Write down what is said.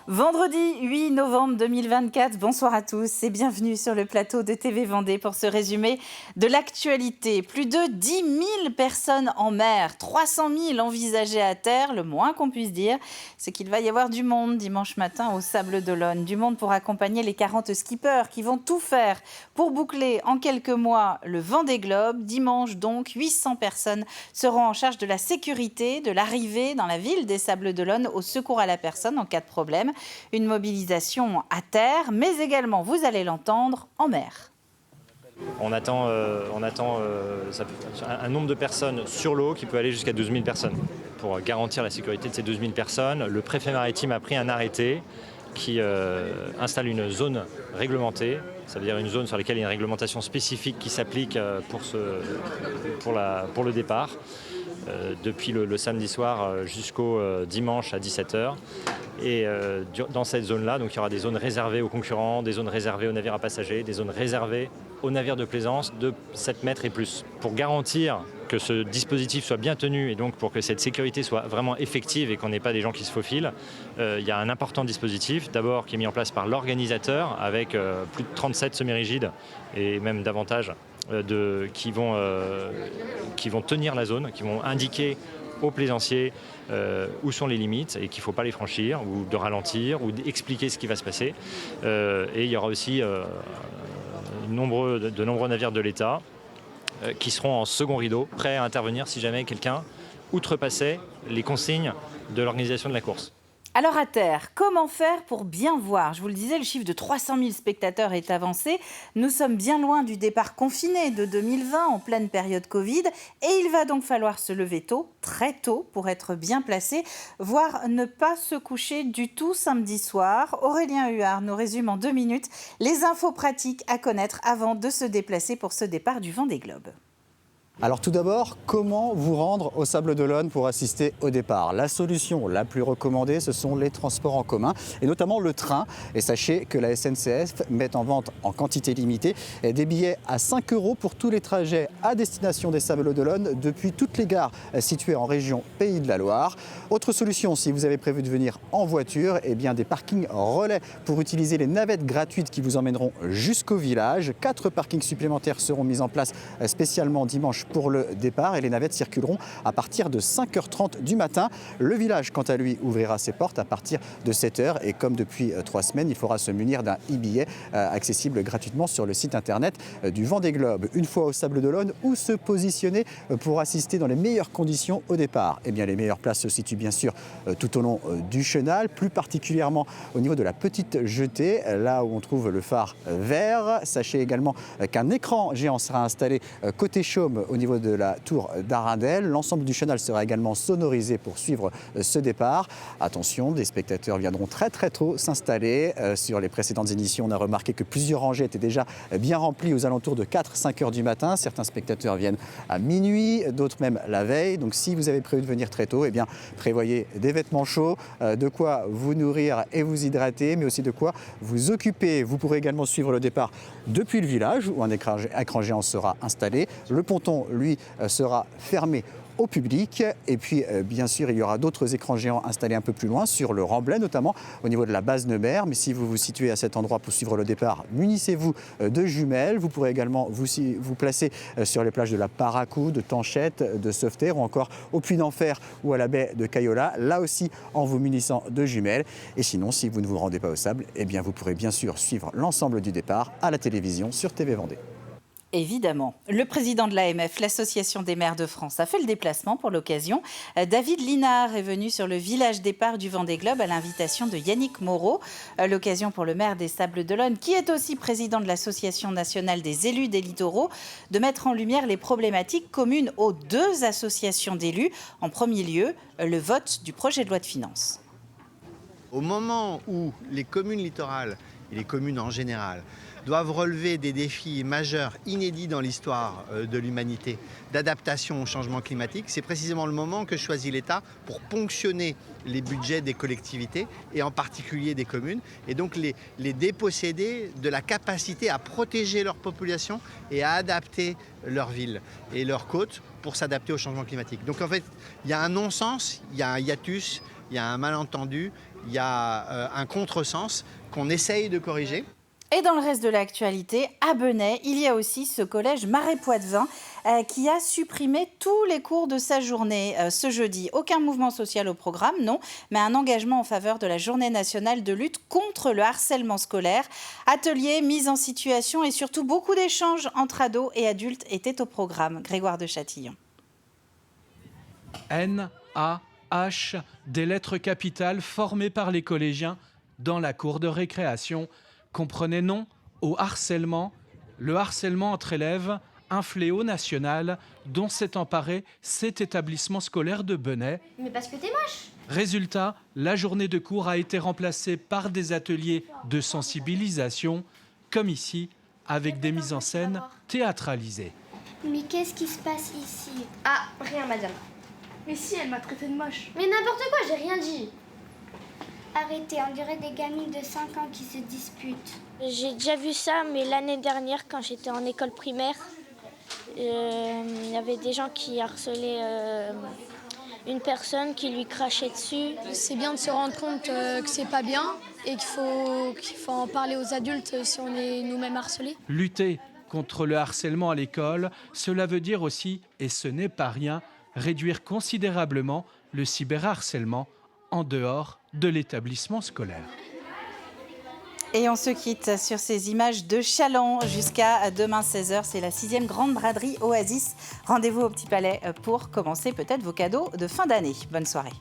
Vendredi 8 novembre 2024, bonsoir à tous et bienvenue sur le plateau de TV Vendée pour ce résumé de l'actualité. Plus de 10 000 personnes en mer, 300 000 envisagées à terre. Le moins qu'on puisse dire, c'est qu'il va y avoir du monde dimanche matin au Sables d'Olonne. Du monde pour accompagner les 40 skippers qui vont tout faire pour boucler en quelques mois le Vendée Globe. Dimanche donc, 800 personnes seront en charge de la sécurité, de l'arrivée dans la ville des Sables d'Olonne au secours à la personne en cas de problème. Une mobilisation à terre, mais également, vous allez l'entendre, en mer. On attend un nombre de personnes sur l'eau qui peut aller jusqu'à 12 000 personnes. Pour garantir la sécurité de ces 12 000 personnes, le préfet maritime a pris un arrêté qui installe une zone réglementée. Ça veut dire une zone sur laquelle il y a une réglementation spécifique qui s'applique pour le départ. Depuis le samedi soir jusqu'au dimanche à 17h. Et dans cette zone-là, donc, il y aura des zones réservées aux concurrents, des zones réservées aux navires à passagers, des zones réservées aux navires de plaisance de 7 mètres et plus. Pour garantir que ce dispositif soit bien tenu et donc pour que cette sécurité soit vraiment effective et qu'on n'ait pas des gens qui se faufilent, il y a un important dispositif, d'abord qui est mis en place par l'organisateur avec plus de 37 semi-rigides et même davantage qui vont tenir la zone, qui vont indiquer aux plaisanciers où sont les limites et qu'il ne faut pas les franchir ou de ralentir ou d'expliquer ce qui va se passer. Et il y aura aussi de nombreux navires de l'État qui seront en second rideau, prêts à intervenir si jamais quelqu'un outrepassait les consignes de l'organisation de la course. Alors à terre, comment faire pour bien voir? Je vous le disais, le chiffre de 300 000 spectateurs est avancé. Nous sommes bien loin du départ confiné de 2020 en pleine période Covid. Et il va donc falloir se lever tôt, très tôt, pour être bien placé, voire ne pas se coucher du tout samedi soir. Aurélien Huard nous résume en 2 minutes les infos pratiques à connaître avant de se déplacer pour ce départ du Vendée Globe. Alors tout d'abord, comment vous rendre au Sables d'Olonne pour assister au départ? La solution la plus recommandée, ce sont les transports en commun et notamment le train. Et sachez que la SNCF met en vente en quantité limitée des billets à 5 € pour tous les trajets à destination des Sables d'Olonne depuis toutes les gares situées en région Pays de la Loire. Autre solution, si vous avez prévu de venir en voiture, eh bien des parkings relais pour utiliser les navettes gratuites qui vous emmèneront jusqu'au village. 4 parkings supplémentaires seront mis en place spécialement dimanche pour le départ et les navettes circuleront à partir de 5h30 du matin. Le village, quant à lui, ouvrira ses portes à partir de 7h et comme depuis 3 semaines, il faudra se munir d'un e-billet accessible gratuitement sur le site internet du Vendée Globe. Une fois au Sables d'Olonne, où se positionner pour assister dans les meilleures conditions au départ? Eh bien, les meilleures places se situent bien sûr tout au long du chenal, plus particulièrement au niveau de la petite jetée, là où on trouve le phare vert. Sachez également qu'un écran géant sera installé côté chaume au niveau de la tour d'Arundel. L'ensemble du chenal sera également sonorisé pour suivre ce départ. Attention, des spectateurs viendront très tôt s'installer. Sur les précédentes éditions, on a remarqué que plusieurs rangées étaient déjà bien remplies aux alentours de 4-5 heures du matin. Certains spectateurs viennent à minuit, d'autres même la veille. Donc si vous avez prévu de venir très tôt, eh bien, prévoyez des vêtements chauds, de quoi vous nourrir et vous hydrater, mais aussi de quoi vous occuper. Vous pourrez également suivre le départ depuis le village où un écran géant sera installé. Le ponton, lui, sera fermé au public. Et puis, bien sûr, il y aura d'autres écrans géants installés un peu plus loin, sur le Remblai notamment, au niveau de la base Neubert. Mais si vous vous situez à cet endroit pour suivre le départ, munissez-vous de jumelles. Vous pourrez également vous placer sur les plages de la Paracou, de Tanchette, de Sauveterre ou encore au Puy d'Enfer ou à la baie de Cayola, là aussi en vous munissant de jumelles. Et sinon, si vous ne vous rendez pas au Sable, eh bien, vous pourrez bien sûr suivre l'ensemble du départ à la télévision sur TV Vendée. Évidemment. Le président de l'AMF, l'Association des maires de France, a fait le déplacement pour l'occasion. David Linard est venu sur le village départ du Vendée Globe à l'invitation de Yannick Moreau. L'occasion pour le maire des Sables d'Olonne, qui est aussi président de l'Association nationale des élus des littoraux, de mettre en lumière les problématiques communes aux 2 associations d'élus. En premier lieu, le vote du projet de loi de finances. Au moment où les communes littorales et les communes en général doivent relever des défis majeurs, inédits dans l'histoire de l'humanité, d'adaptation au changement climatique, c'est précisément le moment que choisit l'État pour ponctionner les budgets des collectivités et en particulier des communes, et donc les déposséder de la capacité à protéger leur population et à adapter leur ville et leurs côtes pour s'adapter au changement climatique. Donc en fait, il y a un non-sens, il y a un hiatus, il y a un malentendu il y a un contresens qu'on essaye de corriger. Et dans le reste de l'actualité, à Benay, il y a aussi ce collège Marais-Poitevin qui a supprimé tous les cours de sa journée ce jeudi. Aucun mouvement social au programme, non, mais un engagement en faveur de la journée nationale de lutte contre le harcèlement scolaire. Ateliers, mise en situation et surtout beaucoup d'échanges entre ados et adultes étaient au programme. Grégoire de Châtillon. N-A-H, des lettres capitales formées par les collégiens dans la cour de récréation. Comprenez non au harcèlement. Le harcèlement entre élèves, un fléau national dont s'est emparé cet établissement scolaire de Benay. Mais parce que t'es moche. Résultat, la journée de cours a été remplacée par des ateliers de sensibilisation, comme ici, avec des mises en scène théâtralisées. Mais qu'est-ce qui se passe ici? Ah, rien madame. Mais si, elle m'a traité de moche. Mais n'importe quoi, j'ai rien dit. Arrêtez, on dirait des gamines de 5 ans qui se disputent. J'ai déjà vu ça, mais l'année dernière, quand j'étais en école primaire, il y avait des gens qui harcelaient une personne, qui lui crachait dessus. C'est bien de se rendre compte que c'est pas bien et qu'il faut en parler aux adultes si on est nous-mêmes harcelés. Lutter contre le harcèlement à l'école, cela veut dire aussi, et ce n'est pas rien, réduire considérablement le cyberharcèlement en dehors de l'établissement scolaire. Et on se quitte sur ces images de Chaland jusqu'à demain 16h. C'est la 6e grande braderie Oasis. Rendez-vous au Petit Palais pour commencer peut-être vos cadeaux de fin d'année. Bonne soirée.